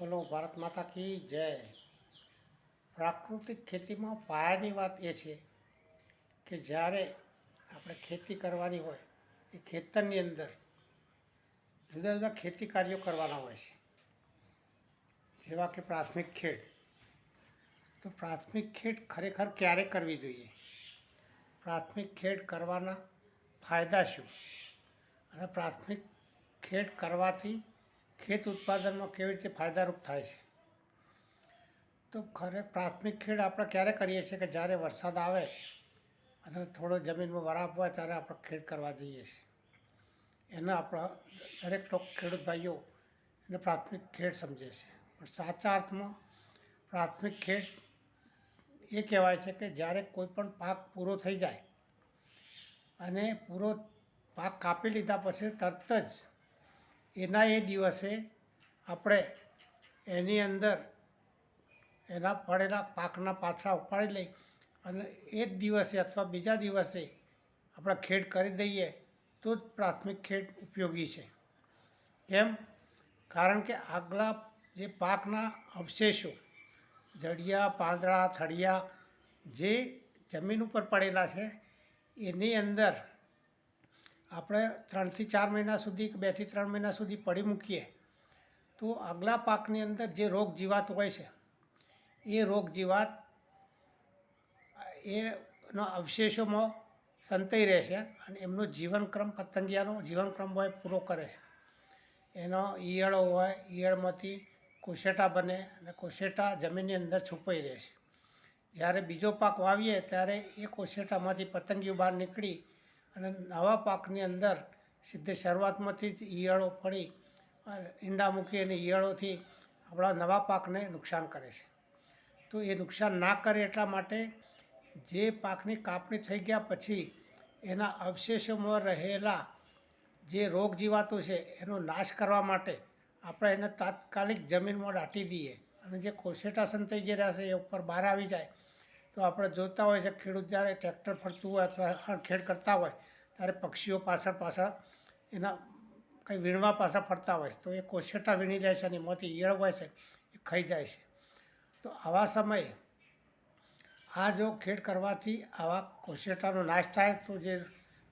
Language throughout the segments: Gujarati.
બોલો ભારત માતા કી જય. પ્રાકૃતિક ખેતીમાં પાયાની વાત એ છે કે જ્યારે આપણે ખેતી કરવાની હોય એ ખેતરની અંદર જુદા જુદા ખેતી કાર્યો કરવાના હોય છે, જેવા કે પ્રાથમિક ખેડ. તો પ્રાથમિક ખેડ ખરેખર ક્યારે કરવી જોઈએ, પ્રાથમિક ખેડ કરવાના ફાયદા શું, અને પ્રાથમિક ખેડ કરવાથી ખેત ઉત્પાદનમાં કેવી રીતે ફાયદારૂપ થાય છે. તો પ્રાથમિક ખેડ આપણે ક્યારે કરીએ છીએ કે જ્યારે વરસાદ આવે અને થોડો જમીનમાં વરાપ હોય ત્યારે આપણે ખેડ કરવા જઈએ છીએ. એના આપણા દરેક ખેડૂત ભાઈઓ એને પ્રાથમિક ખેડ સમજે છે. પણ સાચા અર્થમાં પ્રાથમિક ખેડ એ કહેવાય છે કે જ્યારે કોઈ પણ પાક પૂરો થઈ જાય અને પૂરો પાક કાપી લીધા પછી તરત જ એના એ દિવસે આપણે એની અંદર એના પડેલા પાકના પાથરા ઉપાડી લઈ અને એ જ દિવસે અથવા બીજા દિવસે આપણે ખેડ કરી દઈએ તો જ પ્રાથમિક ખેડ ઉપયોગી છે. કેમ? કારણ કે આગલા જે પાકના અવશેષો, જડિયા, પાંદડા, થળિયા જે જમીન ઉપર પડેલા છે એની અંદર આપણે 3 થી 4 મહિના સુધી કે 2 થી 3 મહિના સુધી પડી મૂકીએ તો આગલા પાકની અંદર જે રોગ જીવાત હોય છે એ રોગ જીવાત એના અવશેષોમાં સંતાઈ રહેશે અને એમનો જીવનક્રમ, પતંગિયાનો જીવનક્રમ હોય પૂરો કરે છે. એનો ઈયળો હોય, ઈયળમાંથી કોશેટા બને અને કોશેટા જમીનની અંદર છુપાઈ રહે છે. જ્યારે બીજો પાક વાવીએ ત્યારે એ કોશેટામાંથી પતંગિયું બહાર નીકળી અને નવા પાકની અંદર સીધે શરૂઆતમાંથી જ ઈયળો પડી ઈંડા મૂકી અને ઈયળોથી આપણા નવા પાકને નુકસાન કરે છે. તો એ નુકસાન ના કરે એટલા માટે જે પાકની કાપણી થઈ ગયા પછી એના અવશેષોમાં રહેલા જે રોગ જીવાતો છે એનો નાશ કરવા માટે આપણે એને તાત્કાલિક જમીનમાં દાટી દઈએ અને જે કોશેટા સંતાઈ ગયા છે એ ઉપર બહાર આવી જાય. તો આપણે જોતા હોય છે ખેડૂત જ્યારે ટ્રેક્ટર ફરતું હોય અથવા હળખેડ કરતા હોય ત્યારે પક્ષીઓ પાછળ એના કંઈ વીણવા પાછળ ફરતા હોય છે. તો એ કોશેટા વીણી લે છે અને એમાંથી ઈયળ હોય છે એ ખાઈ જાય છે. તો આવા સમયે આ જો ખેડ કરવાથી આવા કોશેટાનો નાશ થાય તો જે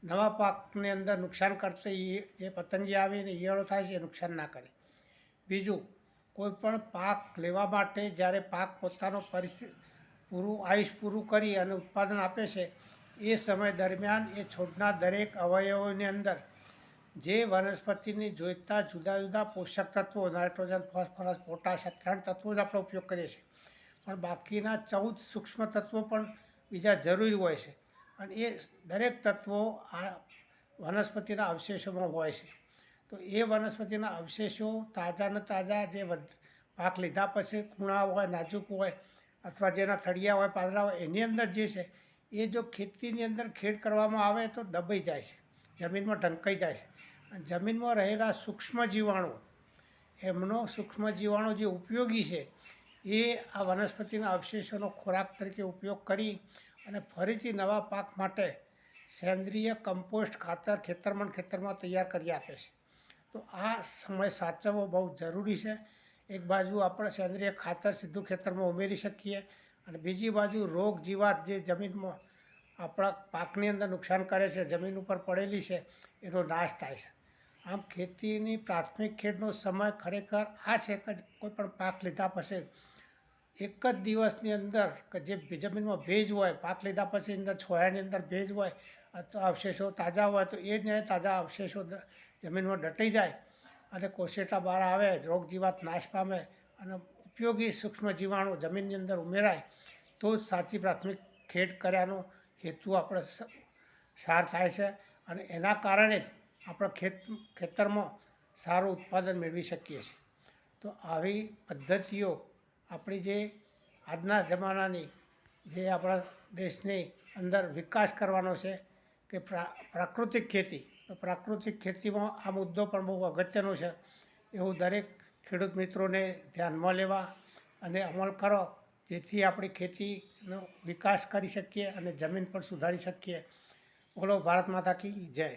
નવા પાકની અંદર નુકસાન કરતી જે પતંગિયા આવીને ઈયળો થાય છે એ નુકસાન ના કરે. બીજું, કોઈપણ પાક લેવા માટે જ્યારે પાક પોતાનો આયુષ પૂરું કરી અને ઉત્પાદન આપે છે એ સમય દરમિયાન એ છોડના દરેક અવયવોની અંદર જે વનસ્પતિને જોઈતા જુદા જુદા પોષક તત્વો, નાઇટ્રોજન, ફોસ્ફરસ, પોટાશ, આ 3 તત્વો જ આપણે ઉપયોગ કરીએ છીએ. પણ બાકીના 14 સૂક્ષ્મ તત્વો પણ બીજા જરૂરી હોય છે અને એ દરેક તત્વો આ વનસ્પતિના અવશેષોમાં હોય છે. તો એ વનસ્પતિના અવશેષો તાજાને તાજા જે પાક લીધા પછી કૂણા હોય, નાજુક હોય અથવા જેના થળિયા હોય, પાંદડા હોય એની અંદર જે છે એ જો ખેતીની અંદર ખેડ કરવામાં આવે તો દબાઈ જાય છે, જમીનમાં ઢંકાઈ જાય છે. અને જમીનમાં રહેલા સૂક્ષ્મ જીવાણુ, એમનો સૂક્ષ્મ જીવાણુ જે ઉપયોગી છે એ આ વનસ્પતિના અવશેષોનો ખોરાક તરીકે ઉપયોગ કરી અને ફરીથી નવા પાક માટે સેન્દ્રિય કમ્પોસ્ટ ખાતર ખેતરમાં તૈયાર કરી આપે છે. તો આ સમય સાચવવો બહુ જરૂરી છે. એક બાજુ આપણે સેન્દ્રિય ખાતર સીધું ખેતરમાં ઉમેરી શકીએ અને બીજી બાજુ રોગ જીવાત જે જમીનમાં આપણા પાકની અંદર નુકસાન કરે છે, જમીન ઉપર પડેલી છે, એનો નાશ થાય છે. આમ ખેતીની પ્રાથમિક ખેડનો સમય ખરેખર આ છે કે કોઈ પણ પાક લીધા પછી એક જ દિવસની અંદર કે જે જમીનમાં ભેજ હોય, પાક લીધા પછી અંદર છોયાની અંદર ભેજ હોય અથવા અવશેષો તાજા હોય તો એ જ તાજા અવશેષો જમીનમાં દટાઈ જાય અને કોશેટા બહાર આવે, રોગ જીવાત નાશ પામે અને ઉપયોગી સૂક્ષ્મ જીવાણુ જમીનની અંદર ઉમેરાય તો જ સાચી પ્રાથમિક ખેડ કર્યાનો હેતુ આપણે સાર થાય છે અને એના કારણે જ આપણે ખેતરમાં સારું ઉત્પાદન મેળવી શકીએ છીએ. તો આવી પદ્ધતિઓ આપણી જે આજના જમાનાની જે આપણા દેશની અંદર વિકાસ કરવાનો છે કે પ્રાકૃતિક ખેતી, તો પ્રાકૃતિક ખેતીમાં આ મુદ્દો પણ બહુ અગત્યનો છે. એવું દરેક ખેડૂત મિત્રોને ધ્યાનમાં લેવા અને અમલ કરો જેથી આપણી ખેતીનો વિકાસ કરી શકીએ અને જમીન પણ સુધારી શકીએ. બોલો ભારત માતા કી જય.